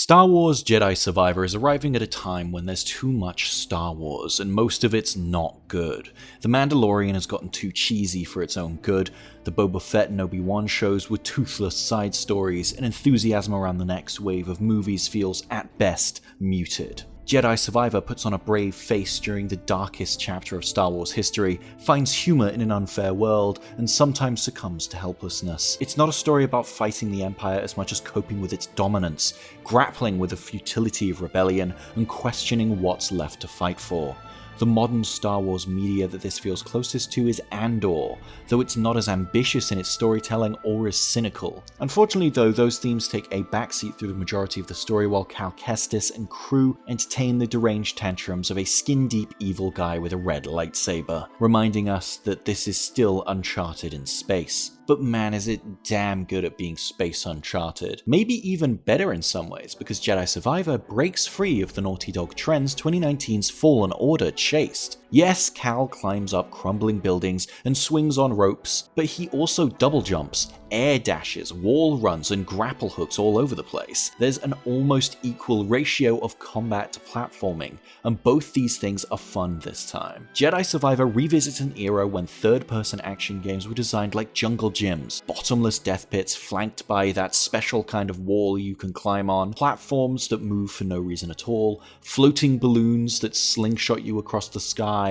Star Wars Jedi Survivor is arriving at a time when there's too much Star Wars, and most of it's not good. The Mandalorian has gotten too cheesy for its own good, the Boba Fett and Obi-Wan shows were toothless side stories, and enthusiasm around the next wave of movies feels, at best, muted. Jedi Survivor puts on a brave face during the darkest chapter of Star Wars history, finds humor in an unfair world, and sometimes succumbs to helplessness. It's not a story about fighting the Empire as much as coping with its dominance, grappling with the futility of rebellion, and questioning what's left to fight for. The modern Star Wars media that this feels closest to is Andor, though it's not as ambitious in its storytelling or as cynical. Unfortunately though, those themes take a backseat through the majority of the story while Cal Kestis and crew entertain the deranged tantrums of a skin-deep evil guy with a red lightsaber, reminding us that this is still Uncharted in space. But man, is it damn good at being space Uncharted. Maybe even better in some ways, because Jedi Survivor breaks free of the Naughty Dog trends 2019's Fallen Order chased. Yes, Cal climbs up crumbling buildings and swings on ropes, but he also double jumps, air dashes, wall runs, and grapple hooks all over the place. There's an almost equal ratio of combat to platforming, and both these things are fun this time. Jedi Survivor revisits an era when third-person action games were designed like jungle gyms, bottomless death pits flanked by that special kind of wall you can climb on, platforms that move for no reason at all, floating balloons that slingshot you across the sky.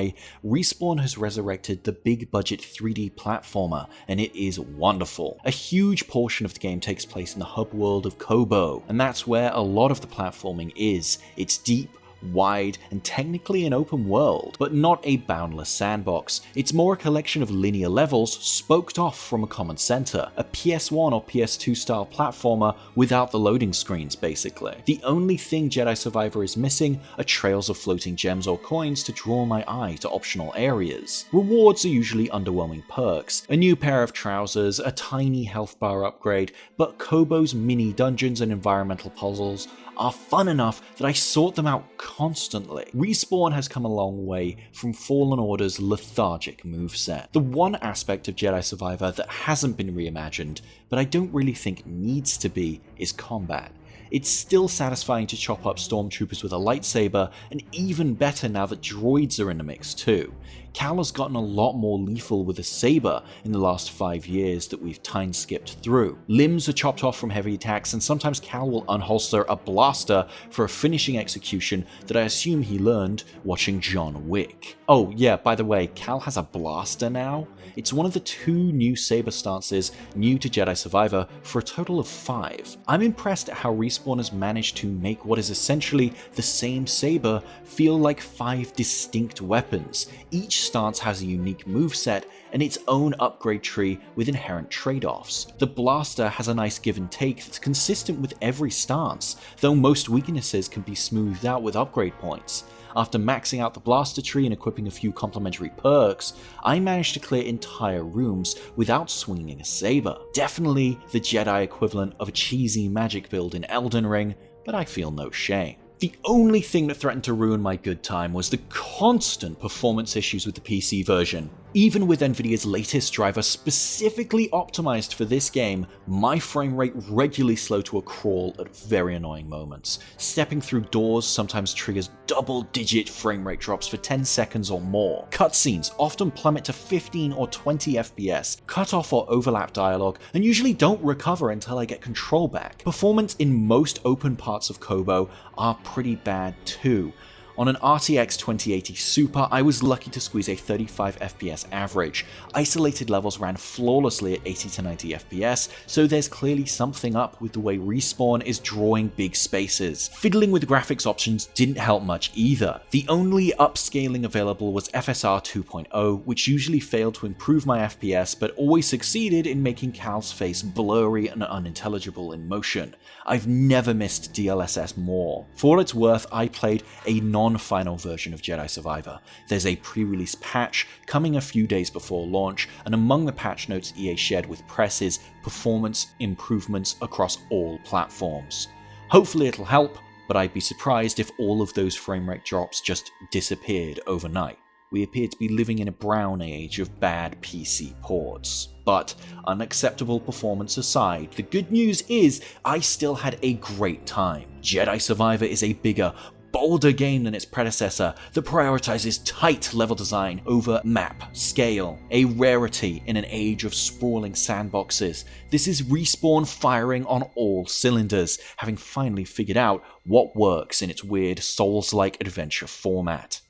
Respawn has resurrected the big-budget 3D platformer, and it is wonderful. A huge portion of the game takes place in the hub world of Koboh, and that's where a lot of the platforming is. It's deep, wide, and technically an open world, but not a boundless sandbox. It's more a collection of linear levels spoked off from a common center, a PS1 or PS2 style platformer without the loading screens basically. The only thing Jedi Survivor is missing are trails of floating gems or coins to draw my eye to optional areas. Rewards are usually underwhelming perks, a new pair of trousers, a tiny health bar upgrade, but Koboh's mini dungeons and environmental puzzles are fun enough that I sort them out constantly. Respawn has come a long way from Fallen Order's lethargic moveset. The one aspect of Jedi Survivor that hasn't been reimagined, but I don't really think needs to be, is combat. It's still satisfying to chop up stormtroopers with a lightsaber, and even better now that droids are in the mix too. Cal has gotten a lot more lethal with a saber in the last 5 years that we've time skipped through. Limbs are chopped off from heavy attacks, and sometimes Cal will unholster a blaster for a finishing execution that I assume he learned watching John Wick. Oh yeah, by the way, Cal has a blaster now? It's one of the 2 new saber stances new to Jedi Survivor for a total of 5. I'm impressed at how Respawn has managed to make what is essentially the same saber feel like 5 distinct weapons. Each stance has a unique moveset and its own upgrade tree with inherent trade-offs. The blaster has a nice give and take that's consistent with every stance, though most weaknesses can be smoothed out with upgrade points. After maxing out the blaster tree and equipping a few complementary perks, I managed to clear entire rooms without swinging a saber. Definitely the Jedi equivalent of a cheesy magic build in Elden Ring, but I feel no shame. The only thing that threatened to ruin my good time was the constant performance issues with the PC version. Even with Nvidia's latest driver specifically optimized for this game, my frame rate regularly slowed to a crawl at very annoying moments. Stepping through doors sometimes triggers double-digit frame rate drops for 10 seconds or more. Cutscenes often plummet to 15 or 20 FPS, cut off or overlap dialogue, and usually don't recover until I get control back. Performance in most open parts of Koboh are pretty bad too. On an RTX 2080 Super, I was lucky to squeeze a 35 FPS average. Isolated levels ran flawlessly at 80 to 90 FPS, so there's clearly something up with the way Respawn is drawing big spaces. Fiddling with graphics options didn't help much either. The only upscaling available was FSR 2.0, which usually failed to improve my FPS, but always succeeded in making Cal's face blurry and unintelligible in motion. I've never missed DLSS more. For what it's worth, I played a non-final version of Jedi Survivor. There's a pre-release patch coming a few days before launch, and among the patch notes EA shared with press is performance improvements across all platforms. Hopefully it'll help, but I'd be surprised if all of those frame rate drops just disappeared overnight. We appear to be living in a brown age of bad PC ports. But unacceptable performance aside, the good news is I still had a great time. Jedi Survivor is a bigger, bolder game than its predecessor that prioritizes tight level design over map scale, a rarity in an age of sprawling sandboxes. This is Respawn firing on all cylinders, having finally figured out what works in its weird Souls-like adventure format.